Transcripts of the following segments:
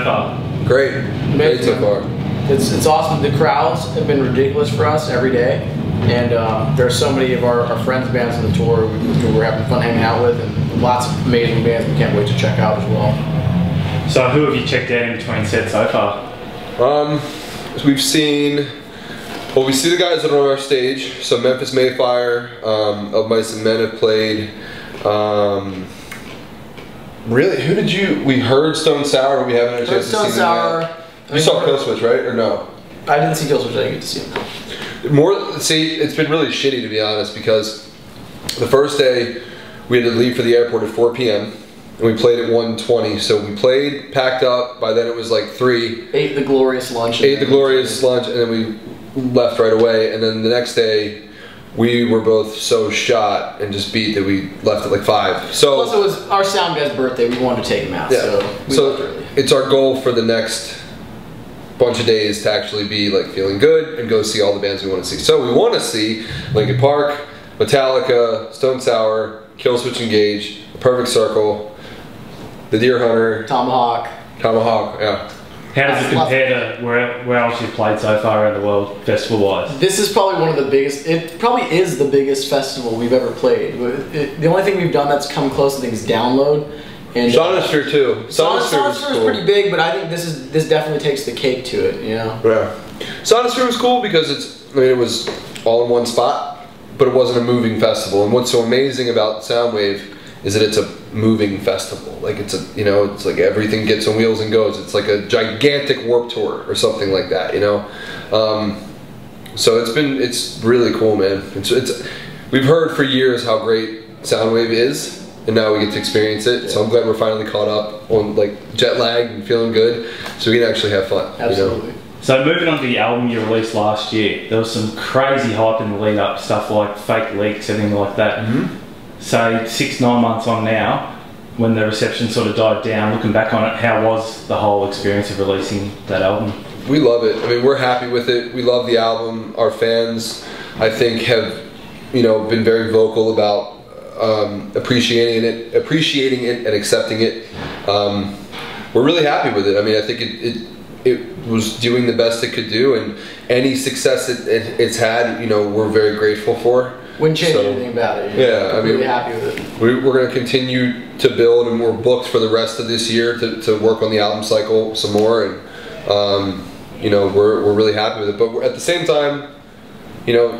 so far? Great. Great so far. It's awesome. The crowds have been ridiculous for us every day. And there are so many of our friends' bands on the tour who we're having fun hanging out with, and lots of amazing bands we can't wait to check out as well. So who have you checked out in between sets so far? We've seen, well, we see the guys that are on our stage. So Memphis Mayfire, Of Mice and Men have played. Really, who did you, we heard Stone Sour, but we haven't had a chance to see them yet. You saw Killswitch, right, or no? I didn't see Killswitch, I didn't get to see them. See, it's been really shitty, to be honest, because the first day we had to leave for the airport at 4 p.m. and we played at 1:20. So we played, packed up. By then it was like 3. Ate the glorious lunch. And then we left right away. And then the next day we were both so shot and just beat that we left at like 5. So plus it was our sound guy's birthday. We wanted to take him out. Yeah. So left early. It's our goal for the next bunch of days to actually be like feeling good and go see all the bands we want to see. So we want to see Linkin Park, Metallica, Stone Sour, Killswitch Engage, Perfect Circle, The Deer Hunter, Tomahawk, yeah. How does it compare to where else you've played so far around the world, festival-wise? This is probably one of the biggest, it probably is the biggest festival we've ever played. The only thing we've done that's come close to things is Download. And Sonisphere too. Sonisphere is pretty big, but I think this definitely takes the cake to it, you know? Yeah. Sonisphere was cool because it was all in one spot, but it wasn't a moving festival. And what's so amazing about Soundwave is that it's a moving festival. Like it's like everything gets on wheels and goes. It's like a gigantic Warped Tour or something like that, you know? So it's really cool, man. We've heard for years how great Soundwave is, and now we get to experience it. So I'm glad we're finally caught up on like jet lag and feeling good, so we can actually have fun. Absolutely. You know? So moving on to the album you released last year, there was some crazy hype in the lead up, stuff like fake leaks, everything like that. So 6-9 months on now, when the reception sort of died down, looking back on it, how was the whole experience of releasing that album? We love it. I mean, we're happy with it. We love the album. Our fans, I think, have been very vocal about appreciating it and accepting it. We're really happy with it. I mean, I think it was doing the best it could do, and any success it's had, we're very grateful for. Wouldn't change anything about it. Yeah, I mean, really happy with it. We're going to continue to build, and we're booked for the rest of this year to work on the album cycle some more, and we're really happy with it. But at the same time,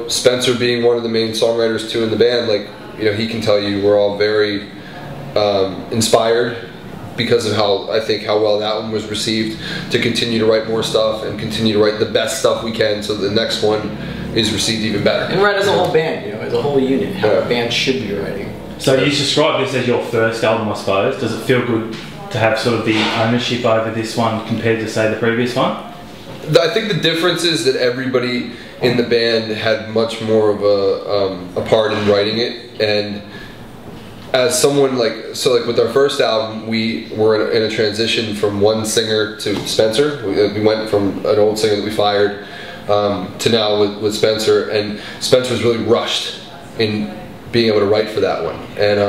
Spencer being one of the main songwriters too in the band, like, he can tell you we're all very inspired because of how well that one was received, to continue to write more stuff and continue to write the best stuff we can so the next one is received even better. And write as a whole band, as a whole unit, how a band should be writing. So you describe this as your first album, I suppose. Does it feel good to have sort of the ownership over this one compared to, say, the previous one? I think the difference is that everybody in the band had much more of a part in writing it, and as someone like with our first album, we were in a transition from one singer to Spencer. We went from an old singer that we fired to now with Spencer, and Spencer was really rushed in being able to write for that one. And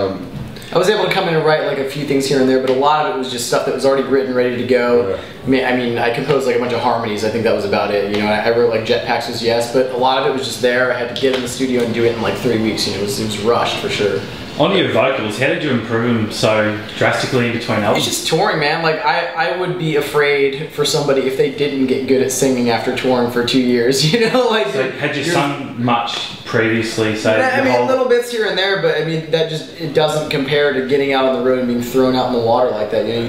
I was able to come in and write like a few things here and there, but a lot of it was just stuff that was already written, ready to go. Yeah. I mean, I composed like a bunch of harmonies. I think that was about it. I wrote like Jetpacks Was Yes, but a lot of it was just there. I had to get in the studio and do it in like 3 weeks. It was rushed for sure. On your vocals, how did you improve them so drastically in between albums? It's just touring, man. Like, I would be afraid for somebody if they didn't get good at singing after touring for 2 years, Like, so had you sung much previously, say? I mean, little bits here and there, but I mean, it doesn't compare to getting out on the road and being thrown out in the water like that. You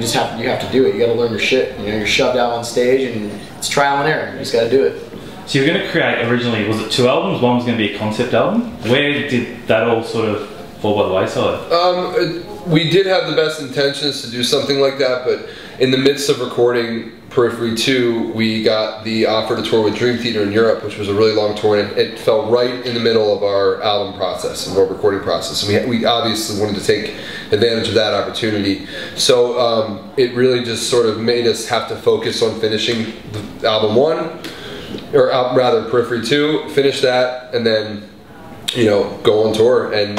have to do it. You got to learn your shit. You're shoved out on stage, and it's trial and error. You just got to do it. So you were going to create originally, was it 2 albums? One was going to be a concept album. Where did that all sort of fall by the wayside? We did have the best intentions to do something like that, but in the midst of recording Periphery 2, we got the offer to tour with Dream Theater in Europe, which was a really long tour, and it fell right in the middle of our album process, of our recording process, and we obviously wanted to take advantage of that opportunity. So it really just sort of made us have to focus on finishing the album 1, or rather Periphery 2, finish that, and then go on tour and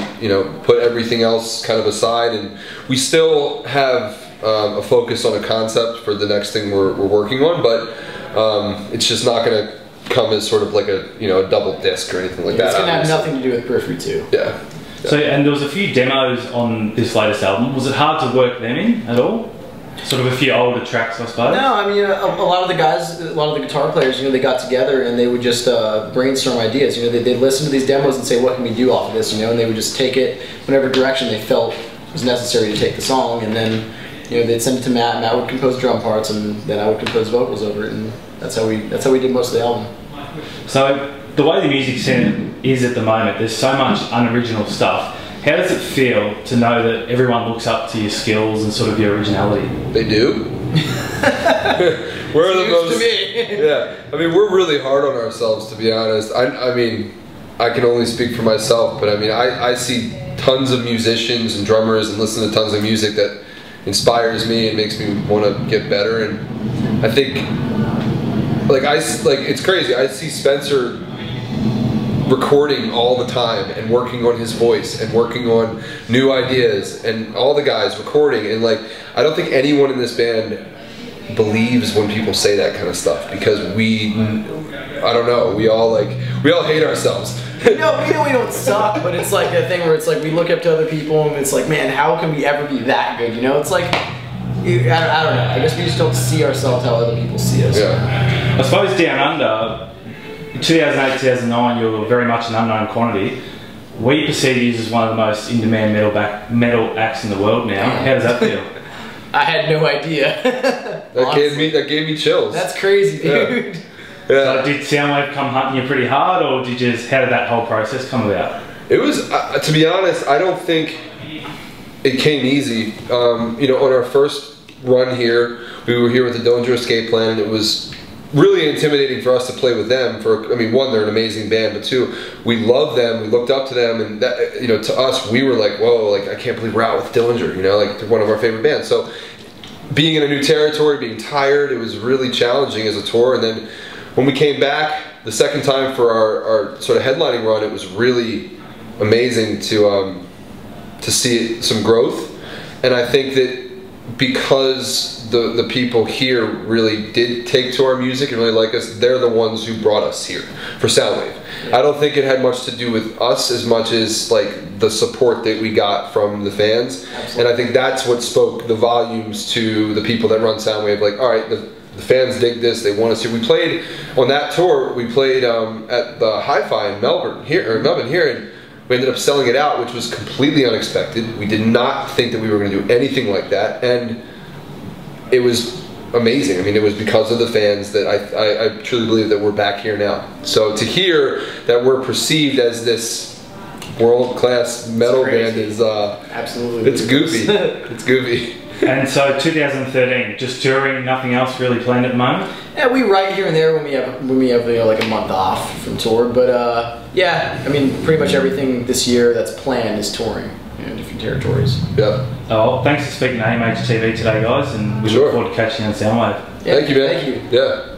put everything else kind of aside. And we still have a focus on a concept for the next thing we're working on, but it's just not going to come as sort of like a a double disc or anything like that. It's going to have nothing to do with Periphery 2. Yeah. So, and there was a few demos on this latest album. Was it hard to work them in at all? Sort of a few older tracks, I suppose? No, I mean, a lot of the guys, a lot of the guitar players, they got together and they would just brainstorm ideas. They'd listen to these demos and say, what can we do off of this, and they would just take it whatever direction they felt was necessary to take the song, and then, they'd send it to Matt. Matt would compose drum parts, and then I would compose vocals over it, and that's how we did most of the album. So, the way the music scene is at the moment, there's so much unoriginal stuff. How does it feel to know that everyone looks up to your skills and sort of your originality? They do. We're the most. To me. Yeah, I mean, we're really hard on ourselves, to be honest. I mean, I can only speak for myself, but I mean, I see tons of musicians and drummers and listen to tons of music that inspires me and makes me want to get better. And I think, it's crazy. I see Spencer recording all the time and working on his voice and working on new ideas, and all the guys recording, and I don't think anyone in this band believes when people say that kind of stuff, because I don't know, we all hate ourselves. We don't suck, but it's like a thing where it's like we look up to other people and it's like, man, how can we ever be that good? It's like, I don't know, I guess we just don't see ourselves how other people see us. Yeah. I suppose down under, 2008, 2009, you were very much an unknown quantity. We perceive you as one of the most in-demand metal acts in the world now. How does that feel? I had no idea. that gave me chills. That's crazy, dude. Yeah. So did Soundwave come hunting you pretty hard, or how did that whole process come about? It was, to be honest, I don't think it came easy. On our first run here, we were here with the Dillinger Escape Plan, and it was really intimidating for us to play with them. One, they're an amazing band, but two, we love them, we looked up to them, and that, to us, we were like, whoa, I can't believe we're out with Dillinger, they're one of our favorite bands. So being in a new territory, being tired, it was really challenging as a tour. And then when we came back the second time for our sort of headlining run, it was really amazing to see some growth. And I think that because the people here really did take to our music and really like us, they're the ones who brought us here for Soundwave. I don't think it had much to do with us as much as the support that we got from the fans. Absolutely. And I think that's what spoke the volumes to the people that run Soundwave. All right, the fans dig this, they want us here. We played on that tour, we played at the Hi-Fi in Melbourne here, and we ended up selling it out, which was completely unexpected. We did not think that we were going to do anything like that, and it was amazing. It was because of the fans that I truly believe that we're back here now. So to hear that we're perceived as this world-class metal band is absolutely, it's goofy. It's goofy. And so 2013, just touring, nothing else really planned at the moment? Yeah, we write here and there when we have a month off from tour, but yeah, pretty much everything this year that's planned is touring in different territories. Yeah. Oh, thanks for speaking to AMH TV today, guys, and we look forward to catching you on Soundwave. Yeah, thank you, man. Thank you. Yeah.